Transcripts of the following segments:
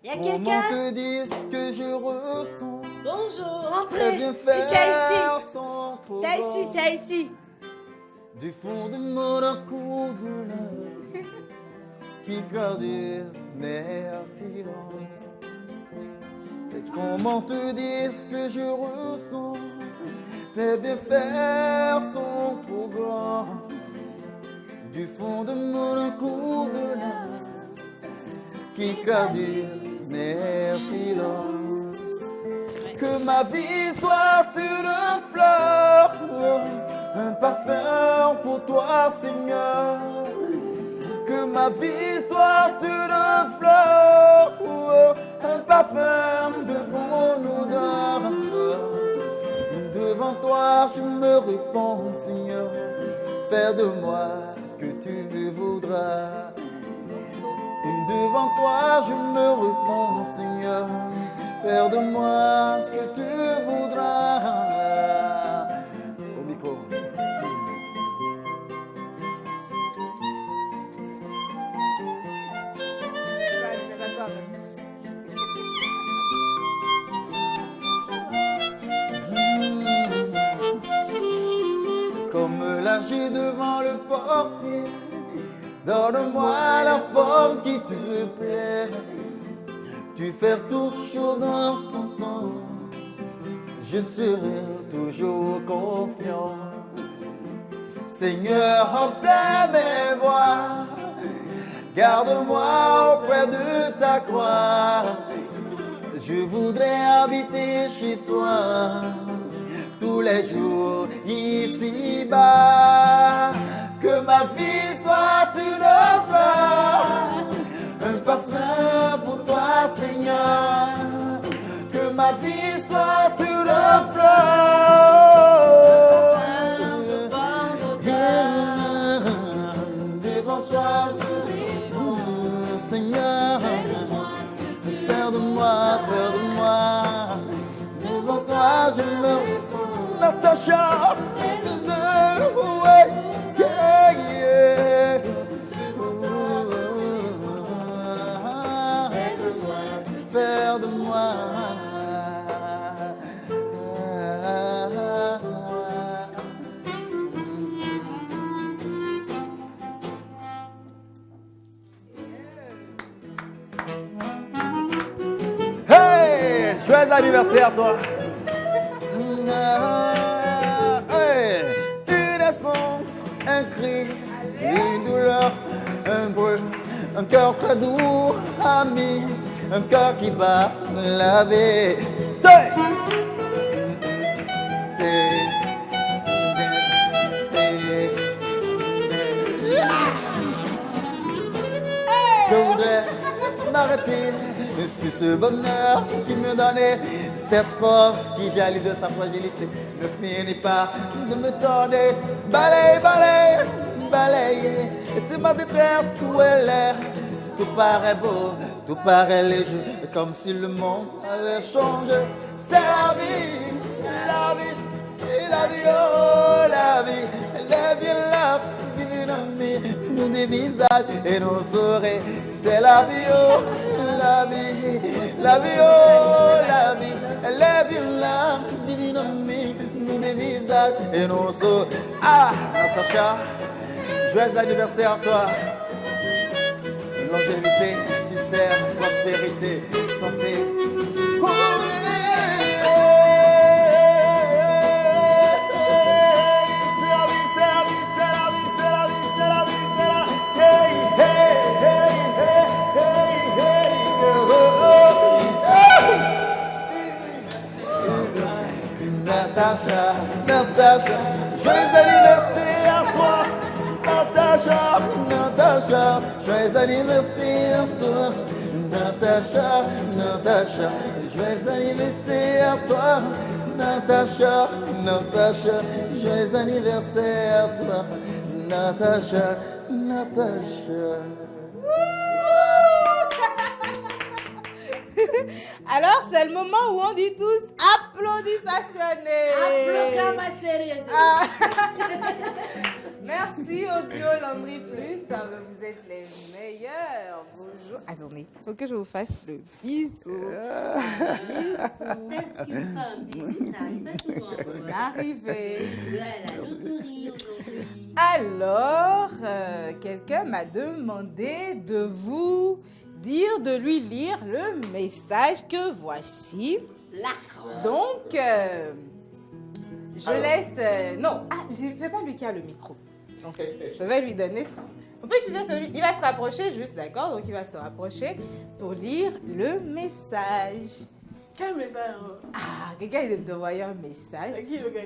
Y a Comment quelqu'un? te dire ce que je ressens? Bonjour, Très entrez. bien faire C'est ici. sans trop C'est ici, c'est ici. Du fond de mon coup de lèvres qui traduisent mes silences. Et comment te dire ce que je ressens? Tes bienfaits sont trop grands. Du fond de mon coup de lèvres qui traduisent mes silences. Que ma vie soit une fleur, un parfum pour toi, Seigneur. Que ma vie soit une fleur, un parfum de bonne odeur. Devant toi, je me répands, Seigneur. Fais de moi ce que tu voudras. Devant toi, je me répands, Seigneur. Fais de moi ce que tu voudras. Au micro. Comme l'argile devant le portier, donne-moi la forme qui te plaît. Tu fais toutes choses en ton temps, je serai toujours confiant. Seigneur, observe mes voies, garde-moi auprès de ta croix. Je voudrais habiter chez toi tous les jours ici-bas. Que ma vie soit une fleur, un parfum pour toi, Seigneur. Que ma vie soit une fleur, devant toi, Seigneur. Faire de moi, devant toi, je me Natacha, faire de moi. Hey, joyeux anniversaire toi. Hey, une essence, un cri, une douleur, un bruit, un cœur très doux, ami, un cœur qui bat la vie. Je voudrais m'arrêter sur ce bonheur qui me donnait cette force qui jaillit de sa fragilité ne finit pas de me tordre. Balaye, balaye, balaye, et c'est ma détresse où elle est. Tout paraît beau, tout paraît léger, comme si le monde avait changé. C'est la vie, la vie, et la vie, oh la vie, elle est bien là, divine amie, nous des visages et nos oreilles. C'est la vie, oh la vie, la vie, oh la vie, elle est bien là, divine amie, nous des visages et nos oreilles. Ah, Natacha, joyeux anniversaire à toi. Longévité, succès, prospérité, santé. Natacha, Natacha, joyeux anniversaire à toi. Natacha, Natacha, joyeux anniversaire à toi. Natacha, Natacha, joyeux anniversaire à toi. Natacha, Natacha, joyeux anniversaire à toi. Natacha, Natacha. Alors, c'est le moment où on dit tous applaudissationner. Applaudissements sérieux. Merci Audio Landry Plus, vous êtes les meilleurs. Bonjour. Attendez, il faut que je vous fasse le bisou. Est-ce qu'il me fait un bisou? Ça arrive pas souvent. Bonne arrivée. À la loterie aujourd'hui. Alors, quelqu'un m'a demandé de vous dire de lui lire le message que voici. Donc, je laisse... non, je ne fais pas lui qui a le micro. Donc, je vais lui donner... On peut utiliser celui... Il va se rapprocher juste, d'accord? Donc, il va se rapprocher pour lire le message. Quel message? Ah, quelqu'un est d'envoyer un message. C'est qui le gars?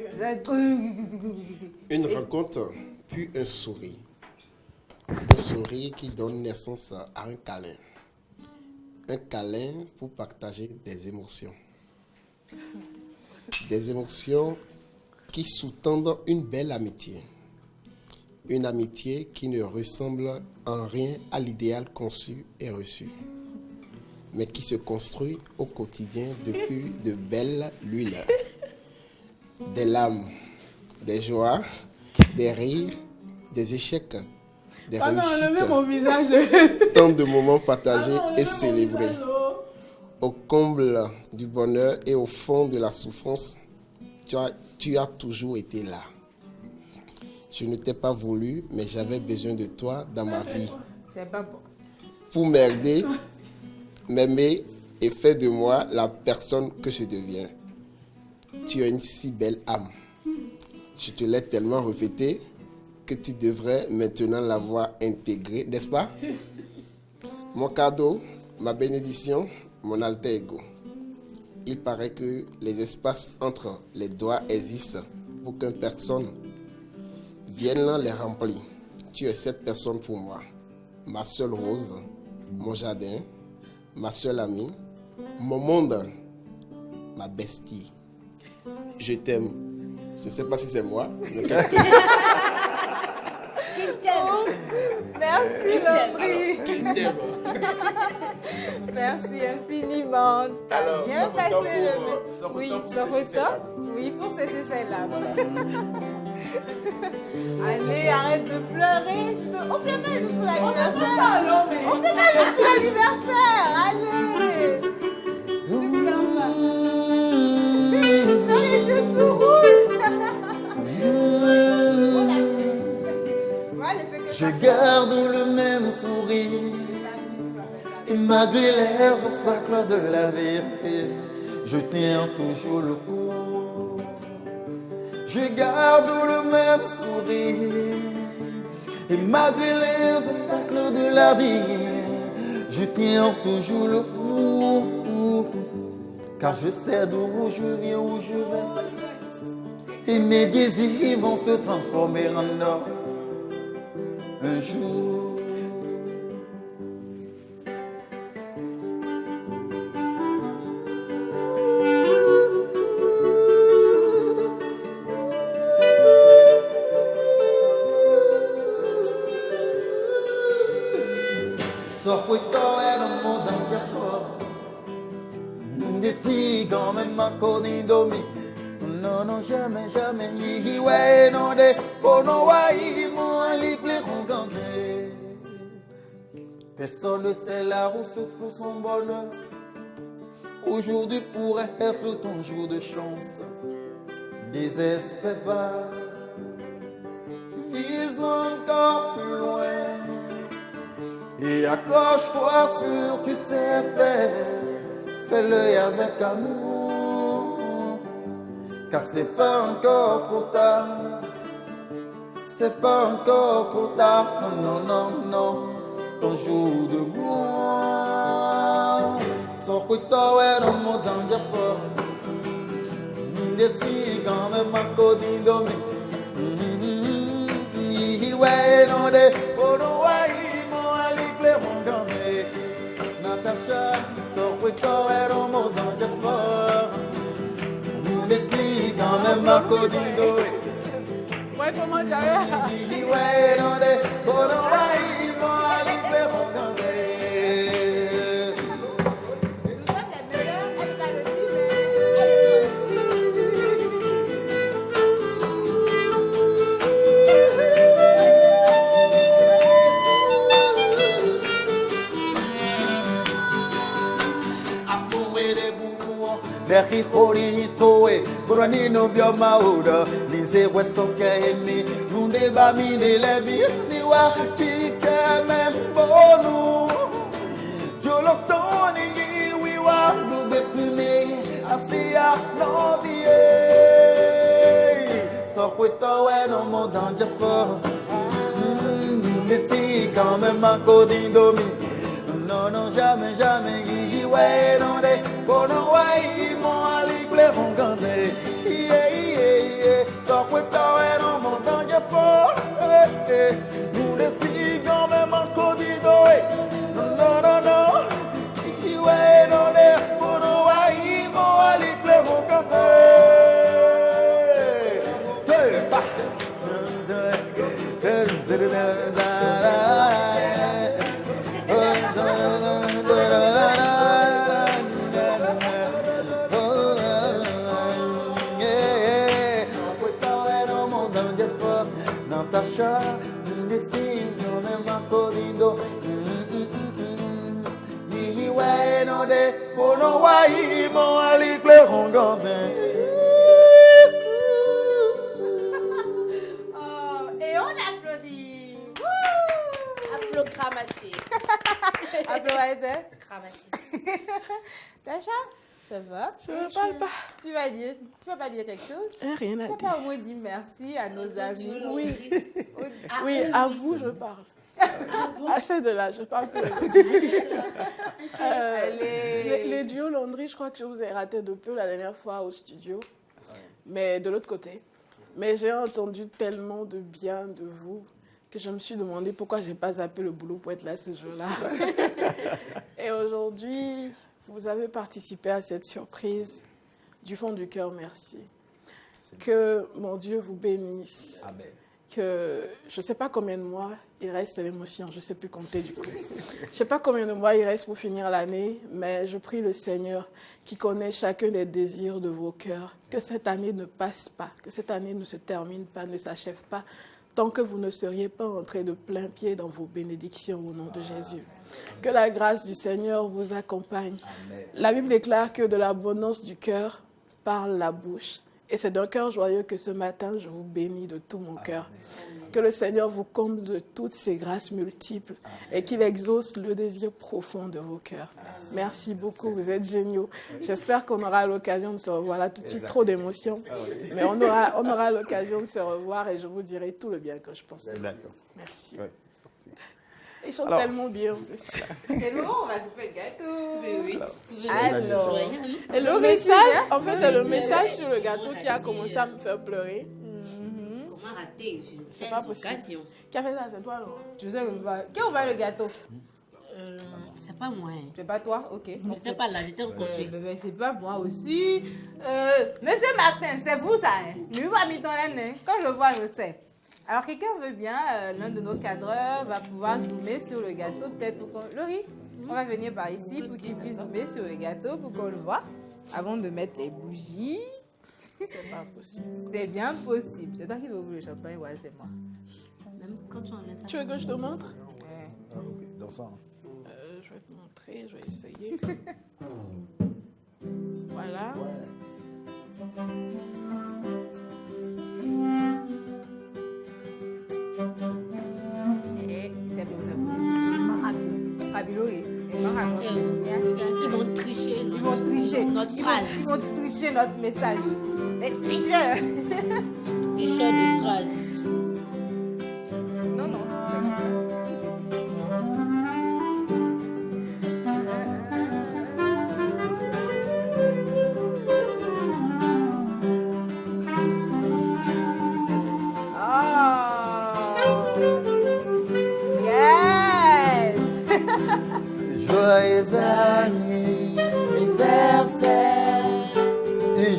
Une rencontre, puis un sourire. Un sourire qui donne naissance à un câlin. Un câlin pour partager des émotions. Des émotions qui sous-tendent une belle amitié. Une amitié qui ne ressemble en rien à l'idéal conçu et reçu, mais qui se construit au quotidien depuis de belles lueurs. Des larmes, des joies, des rires, des échecs, des réussites. Mon visage. Tant de moments partagés et célébrés. Au comble du bonheur et au fond de la souffrance, tu as toujours été là. Je ne t'ai pas voulu, mais j'avais besoin de toi dans ma vie. C'est pas bon. Pour m'aider, m'aimer et faire de moi la personne que je deviens. Tu as une si belle âme. Je te l'ai tellement répété que tu devrais maintenant l'avoir intégrée, n'est-ce pas? Mon cadeau, ma bénédiction, mon alter ego. Il paraît que les espaces entre les doigts existent pour qu'une personne vienne là les remplir. Tu es cette personne pour moi. Ma seule rose, mon jardin, ma seule amie, mon monde, ma bestie. Je t'aime. Je ne sais pas si c'est moi. Mais Merci Landry. qu'il t'aime. Merci infiniment. T'as Alors, bien sans passé retard le... Oui, pour sans sécher ses retard. larmes. Oui, pour sécher ses larmes. Allez, arrête de pleurer. On peut même pour l'anniversaire. On peut même pour l'anniversaire. Allez. Super mal. Dans les yeux tout rouges. Je garde le même sourire. Et malgré les obstacles de la vie, je tiens toujours le coup. Je garde le même sourire. Et malgré les obstacles de la vie, je tiens toujours le coup. Car je sais d'où je viens, où je vais. Et mes désirs vont se transformer en or un jour. Soffre-toi et le monde en diaphore. D'ici quand même ma codine domi. Non, non, jamais, jamais. Yi ouais, non, de. Oh non, ouais, moi, les clés rencontrées. Personne ne sait la route pour son bonheur. Aujourd'hui pourrait être ton jour de chance. Désespère pas. Vise encore plus loin. Et accroche-toi sur tu sais faire. Fais-le avec amour. Car c'est pas encore trop tard. C'est pas encore trop tard. Non, non, non, non. Ton jour de gloire. Sors que toi, ouais, dans mon danger fort. Décide quand même à côté de moi. Ouais, non, de. Oh, non, ouais, moi, les clés vont gagner. Natacha, sors que toi, ouais, dans mon danger fort. Décide quand même à côté de moi. Ouais, comment tu as Ouais, non, de. Oh, non, ouais, moi, les clés vont gagner. Nous sommes les meilleurs, elle va le dire, mais... Deki Horito, Buranino Biomauda, Lise Wesokemi, Munde Bamine Levi, Niwa, Chicha Membonu, Jolotoni, we want to get to me, Asia, Novie, Soquito, and no more danger for. Si quand même encore d'indomi non non jamais jamais qui ouais non des pour nous ouais mon ali clair on gandé so que toi et non mon danger fort nous des si quand même encore d'indomi non non non qui ouais non des pour nous ouais mon ali clair on gandé c'est pas Natasha, Ndesino, Nemakorido, Yiwe, no de, Bono, Wai, Mon Ali, Cléron, Gandin. Et on applaudit. Applaudit. Applaudissez. Cramassé. Tasha, ça va? Je ne parle pas. Tu vas pas dire quelque chose? Rien à Tu vas dire. pas au moins dire merci à nos amis. Oui, Ah, oui, eux à aussi. vous, je parle. bon À celle-là, je parle que le duo. Allez. Les duos laundry, je crois que je vous ai raté de peu la dernière fois au studio, mais de l'autre côté. Mais j'ai entendu tellement de bien de vous que je me suis demandé pourquoi je n'ai pas zappé le boulot pour être là ce jour-là. Et aujourd'hui, vous avez participé à cette surprise. Du fond du cœur, merci. Que mon Dieu vous bénisse. Amen. Que je ne sais pas combien de mois il reste à l'émotion, je ne sais plus compter du coup. Je ne sais pas combien de mois il reste pour finir l'année, mais je prie le Seigneur qui connaît chacun des désirs de vos cœurs, que cette année ne passe pas, que cette année ne se termine pas, ne s'achève pas, tant que vous ne seriez pas entrés de plein pied dans vos bénédictions au nom de Jésus. Que la grâce du Seigneur vous accompagne. Amen. La Bible déclare que de l'abondance du cœur parle la bouche. Et c'est d'un cœur joyeux que ce matin, je vous bénis de tout mon cœur. Que le Seigneur vous comble de toutes ses grâces multiples et qu'il exauce le désir profond de vos cœurs. Merci beaucoup, vous êtes géniaux. J'espère qu'on aura l'occasion de se revoir. Là, tout de suite, trop d'émotions. Mais on aura l'occasion de se revoir et je vous dirai tout le bien que je pense de vous. D'accord. Merci. Ouais. Ils chantent Alors- tellement bien en plus. C'est le moment où on va couper le gâteau. Oui, oui. Vous venez Alors. de soigner, hein. Et le Oui, message, c'est en fait, c'est le Oui, message c'est sur le gâteau qui a commencé à me faire pleurer. Comment rater une C'est telle pas possible. occasion? Qui a fait ça? C'est toi, non? Je sais même pas. Qui a ouvert le gâteau? C'est pas moi. Hein. C'est pas toi? Ok. J'étais pas là, j'étais en congé. C'est pas moi aussi. Monsieur Martin, c'est vous ça, hein? Lui va mis ton laine, quand je le vois, je sais. Alors, quelqu'un veut bien, l'un de nos cadreurs va pouvoir zoomer sur le gâteau, peut-être pour qu'on... Laurie, on va venir par ici pour qu'il puisse zoomer sur le gâteau, pour qu'on le voit, avant de mettre les bougies. C'est pas possible. C'est bien possible. C'est toi qui veux ouvrir le champagne, ouais, c'est moi. Même quand tu en laisses Tu veux que je te montre? Ouais. Ah, ok, dans ça. Je vais te montrer, je vais essayer. Voilà. Et c'est bon, c'est bon. Rabilo, Ils vont tricher. Ils vont tricher. Notre Ils phrase. vont tricher notre message. Les tricheurs. Tricheur de phrases. Non, non. Oh. Yes. Joyeux anniversaire.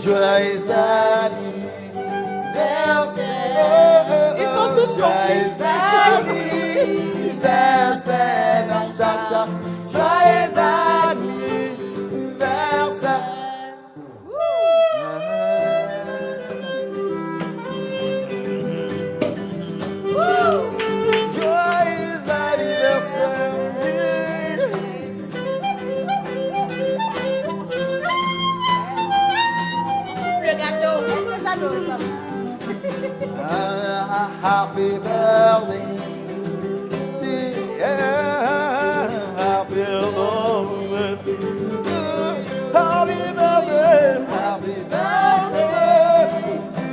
Joyeux anniversaire. Ils sont tous Joyeux anniversaire. Natacha. Joyeux anniversaire. Joyeux anniversaire. Happy birthday. Happy birthday. Happy birthday. Happy birthday to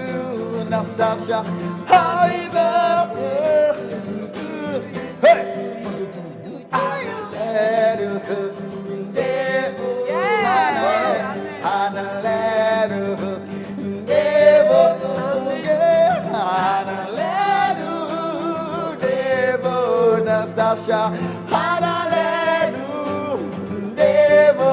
you, Natasha. Happy birthday. Hey. Natasha, Hallelujah, Devo.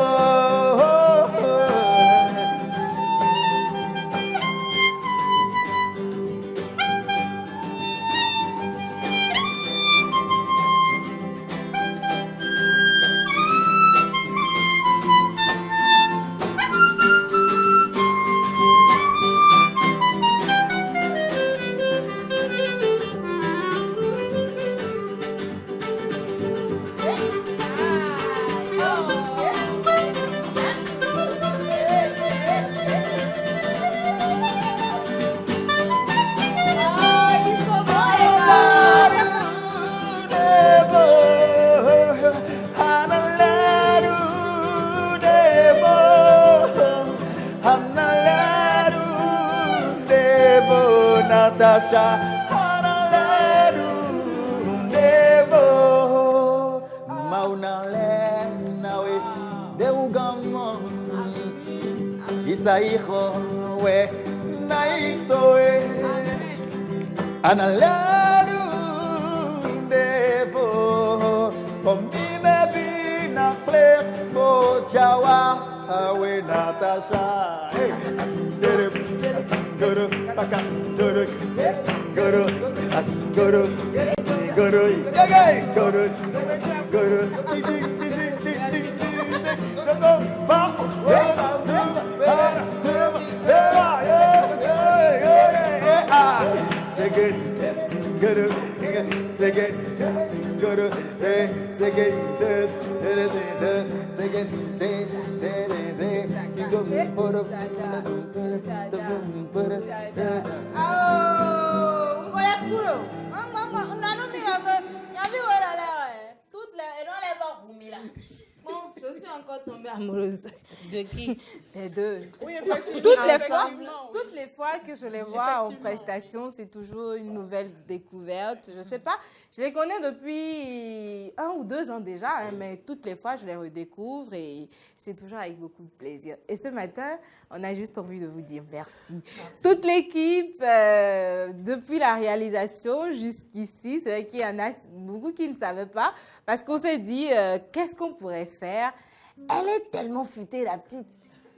Natasha, hallelujah, Devo, Maunale, Nawe, Deugamo, Isaiho, we, Naito, Hallelujah, Devo, Pomime Bina, Clemo, Jawa, we, Natasha, Guru, Guru, Guru, Guru, Guru, Guru, Guru, Je suis encore tombée amoureuse. De qui? Des deux. Oui, effectivement. Toutes les fois que je les vois en prestation, c'est toujours une nouvelle découverte. Je sais pas, je les connais depuis 1 ou 2 ans déjà, hein, mais toutes les fois, je les redécouvre et c'est toujours avec beaucoup de plaisir. Et ce matin, on a juste envie de vous dire merci. Toute l'équipe, depuis la réalisation jusqu'ici, c'est vrai qu'il y en a beaucoup qui ne savaient pas, parce qu'on s'est dit, qu'est-ce qu'on pourrait faire? Elle est tellement futée, la petite.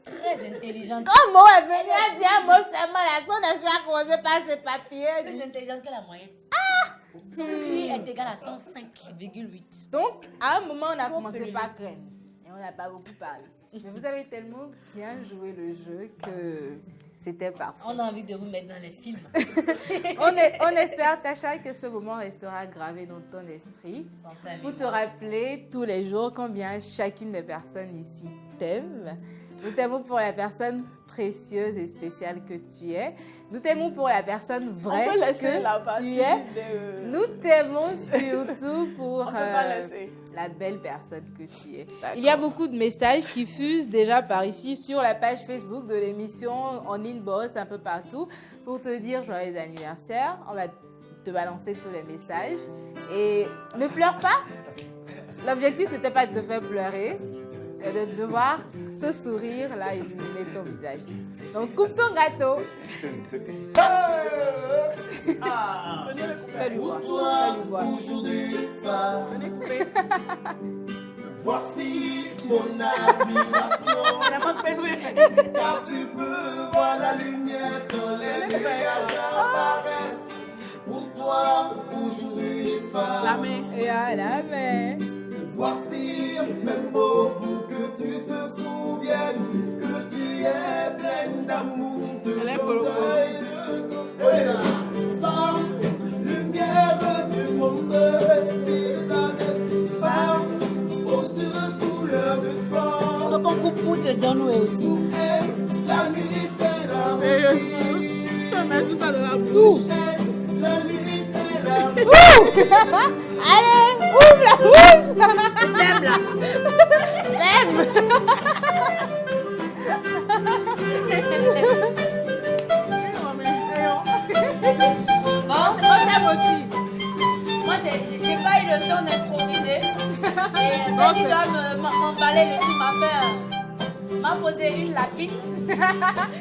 Très intelligente. Comment elle venait à dire un mot seulement, la son esprit a commencé par ses papiers. Plus intelligente que la moyenne. Ah! Son QI est égal à 105,8. Donc, à un moment, on a commencé par craindre. Et on n'a pas beaucoup parlé. Mais vous avez tellement bien joué le jeu que c'était parfait. On a envie de vous mettre dans les films. On espère, Tacha, que ce moment restera gravé dans ton esprit pour te rappeler tous les jours combien chacune des personnes ici t'aime. Nous t'aimons pour la personne précieuse et spéciale que tu es. Nous t'aimons pour la personne vraie que tu es. Nous t'aimons surtout pour la belle personne que tu es. Il y a beaucoup de messages qui fusent déjà par ici sur la page Facebook de l'émission, en inbox, un peu partout, pour te dire joyeux anniversaire. On va te balancer tous les messages. Et ne pleure pas. L'objectif n'était pas de te faire pleurer, mais de voir ce sourire-là illuminer ton visage. Donc, coupe ton gâteau. Fais-lui voir. Fais-lui voir. Voici mon admiration. Car tu peux voir la lumière dans les nuages apparaissent. Pour toi, aujourd'hui, femme. La main. Et à la main. Voici mes mots pour que tu te souviennes que tu es pleine d'amour, de deuil, de femme, lumière du monde, femme, aux couleurs de force. Donc on coupe de Donway aussi. La nuit est la Sérieusement, je vais mettre tout ça dans la bouche. Allez, ouvre la bouche. Même là. Même. Bon, On t'aime aussi. moi, j'ai pas eu le temps d'improviser. Et Bon, celle qui doit m'emballer le tout m'a posé une lapine.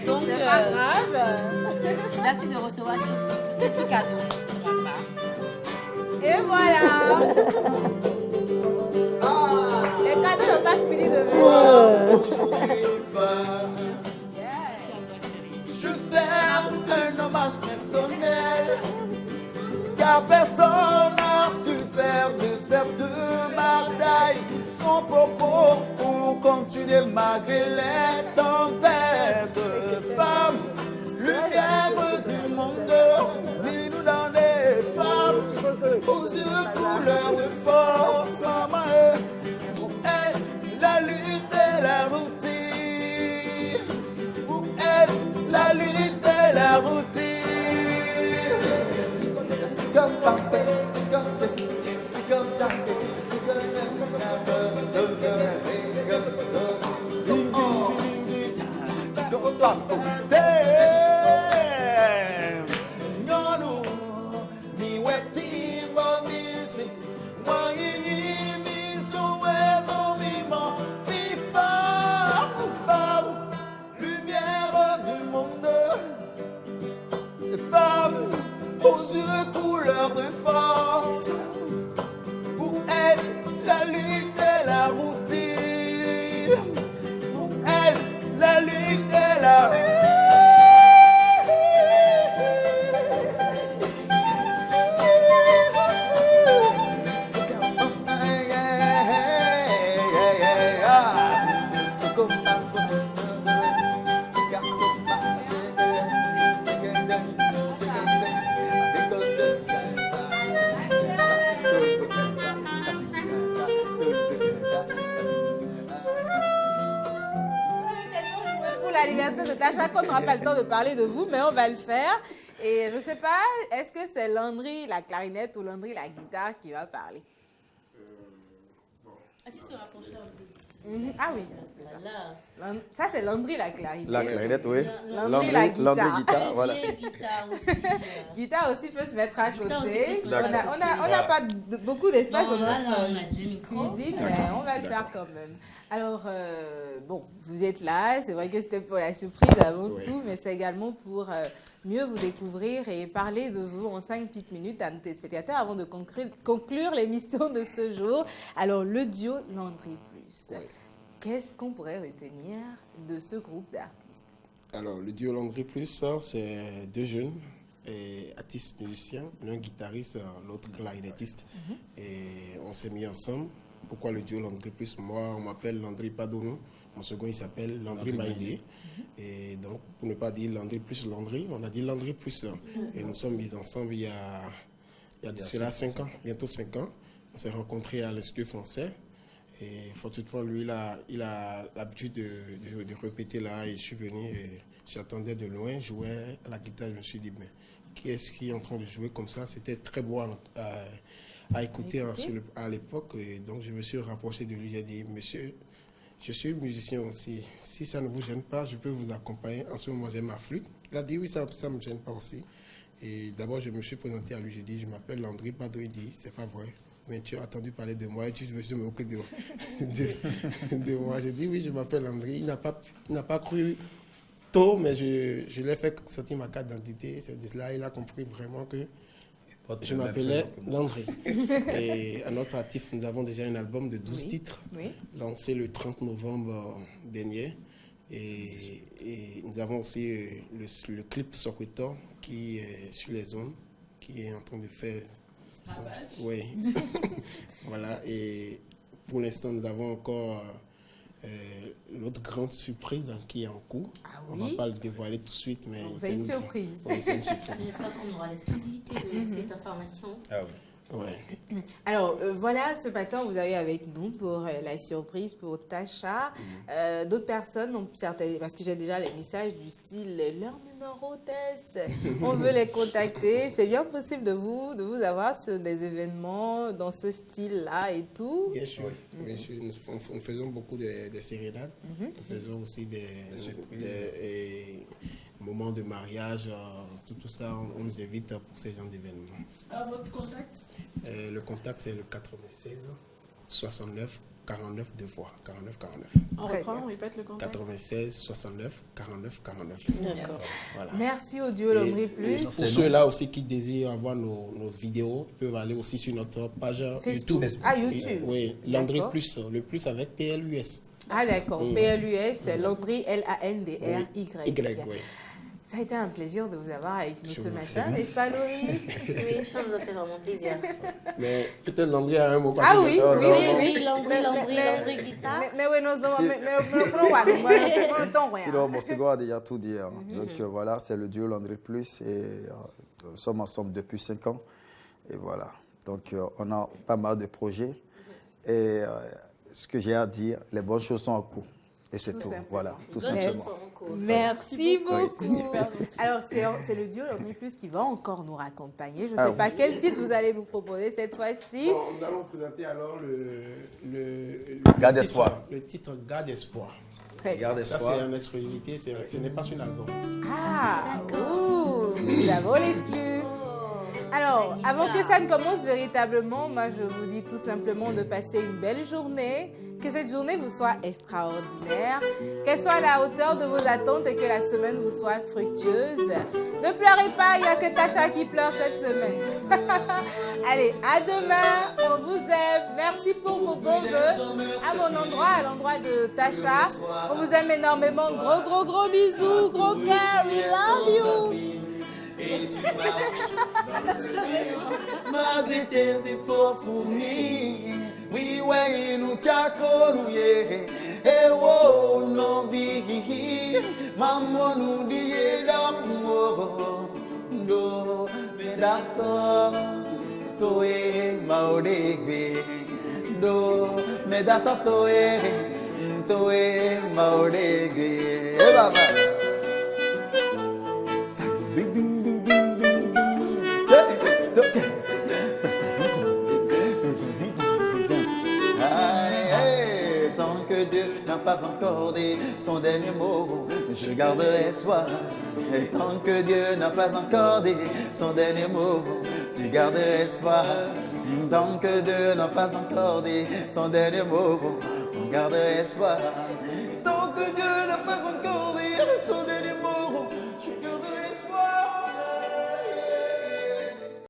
Donc, C'est pas grave. merci de recevoir ce petit cadeau de ma part. Et voilà. Les cadeaux n'ont pas fini de venir. Aujourd'hui, femme, Merci à toi, chérie. je fais un hommage personnel, car personne n'a su faire de cette bataille son propos pour continuer malgré les tempêtes. Femme, lumière du monde, ni nous dans des femmes, pour secours leur force, maman, pour elle, la lutte et la routine, pour elle, la lutte et la routine. C'est comme papa, c'est comme c'est comme papa, c'est pour secours de force, pour elle, la lutte et la routine, pour elle, la lutte et la Pour l'anniversaire de Tasha, qu'on n'aura pas le temps de parler de vous, mais on va le faire. Et je sais pas, est-ce que c'est Landry la clarinette ou Landry la guitare qui va parler? Est-ce que tu rapproches un peu? Ah oui, c'est ça. Ça, c'est Landry la clarinette. La clarinette, oui. Landry la guitare. Landry guitare, voilà. Guitare aussi. Guitare aussi peut se mettre à Guitare aussi côté. peut se mettre On à côté. n'a pas beaucoup d'espace Bon, dans là, notre on a deux micros. cuisine, mais on va le faire quand même. Alors, bon, vous êtes là. C'est vrai que c'était pour la surprise avant tout, mais c'est également pour mieux vous découvrir et parler de vous en 5 petites minutes à nos téléspectateurs avant de conclure l'émission de ce jour. Alors, le duo Landry Plus. Qu'est-ce qu'on pourrait retenir de ce groupe d'artistes? Alors, le duo Landry Plus, ça, c'est deux jeunes artistes musiciens, l'un guitariste, l'autre clarinettiste. Et on s'est mis ensemble. Pourquoi le duo Landry Plus? Moi, on m'appelle Landry Padono. Mon second, il s'appelle Landry Maïdé. Et donc, pour ne pas dire Landry Plus Landry, on a dit Landry Plus. Et nous sommes mis ensemble il y a de cela 5 ans, bientôt 5 ans. On s'est rencontrés à l'Institut français. Et fortuitement, lui, il a l'habitude de répéter là. Et je suis venu et j'attendais de loin, jouais à la guitare. Je me suis dit, mais qui est-ce qui est en train de jouer comme ça? C'était très beau à écouter à l'époque. Et donc, je me suis rapproché de lui. J'ai dit, monsieur, je suis musicien aussi. Si ça ne vous gêne pas, je peux vous accompagner. En ce moment, j'ai ma flûte. Il a dit, oui, ça ne me gêne pas aussi. Et d'abord, je me suis présenté à lui. J'ai dit, je m'appelle Landry Pado. Il dit, c'est pas vrai. Mais tu as entendu parler de moi et tu veux me moquer de moi. J'ai dit, oui, je m'appelle Landry. Il n'a pas cru tôt, mais je l'ai fait sortir ma carte d'identité. C'est de cela, il a compris vraiment que je m'appelais Landry. Et à notre actif, nous avons déjà un album de 12 titres, lancé le 30 novembre dernier. Et nous avons aussi le clip Soweto qui est sur les zones, qui est en train de faire... Oui. Voilà. Et pour l'instant, nous avons encore l'autre grande surprise qui est en cours. Ah oui? On ne va pas le dévoiler tout de suite, mais c'est une surprise. Oui, c'est une surprise. J'espère qu'on aura l'exclusivité de cette information. Ah oui. Ouais. Alors, voilà, ce matin, vous avez avec nous pour la surprise pour Tasha. D'autres personnes, parce que j'ai déjà les messages du style leur numéro test, on veut les contacter. C'est bien possible de vous avoir sur des événements dans ce style-là et tout. Bien sûr, bien sûr. Nous faisons beaucoup de sérénades. Nous faisons aussi des moments de mariage, tout ça, on nous invite pour ces genres d'événements. Alors, votre contact? Le contact, c'est le 96 69 49 deux fois. 49 49. On reprend, on répète le contact. 96 69 49 49. D'accord. Voilà. Merci au duo L'Homerie Plus. Et pour ceux-là aussi qui désirent avoir nos vidéos, ils peuvent aller aussi sur notre page YouTube. Ah, YouTube. Oui, Landry Plus, le plus avec PLUS. Ah, d'accord. PLUS, Landry, Landry. Y, oui. Ça a été un plaisir de vous avoir avec nous ce matin, n'est-ce pas, Laurie? Oui, ça nous a fait vraiment plaisir. Mais peut-être Landry a un mot. Ah oui, Oui, Landry, guitare. Mais oui, nous sommes... Sinon, mon second a déjà tout dit. Hein. Donc voilà, c'est le duo Landry Plus et nous sommes ensemble depuis 5 ans. Et voilà, donc on a pas mal de projets. Et ce que j'ai à dire, les bonnes choses sont en cours. Et c'est tout, voilà, tout simplement. Merci beaucoup. C'est super. Alors, c'est le duo L'Homerie Plus qui va encore nous raccompagner. Je ne sais pas quel titre vous allez nous proposer cette fois-ci. Bon, nous allons présenter alors le Garde titre, espoir. Le titre Garde espoir. Très bien. Garde Ça, espoir. c'est une exclusivité, ce n'est pas sur l'album. Ah, d'accord. Nous avons l'exclu. Alors, avant que ça ne commence véritablement, moi, je vous dis tout simplement de passer une belle journée. Que cette journée vous soit extraordinaire, qu'elle soit à la hauteur de vos attentes et que la semaine vous soit fructueuse. Ne pleurez pas, il n'y a que Tasha qui pleure cette semaine. Allez, à demain, on vous aime. Merci pour vos bons vœux à mon endroit, à l'endroit de Tasha. On vous aime énormément. Gros bisous, gros cœur, we love you. Et tu marches malgré tes efforts fournis. Oui, ouais, nous t'accorons, et oh, non, vie, maman nous dit d'amour, no, mais d'accord, toi, maudégué, no, mais d'accord, toi, maudégué, et baba. Tant que Dieu n'a pas encore dit son dernier mot, je garderai espoir. Et tant que Dieu n'a pas encore dit son dernier mot, tu garderas espoir. Tant que Dieu n'a pas encore dit son dernier mot, on garderait espoir.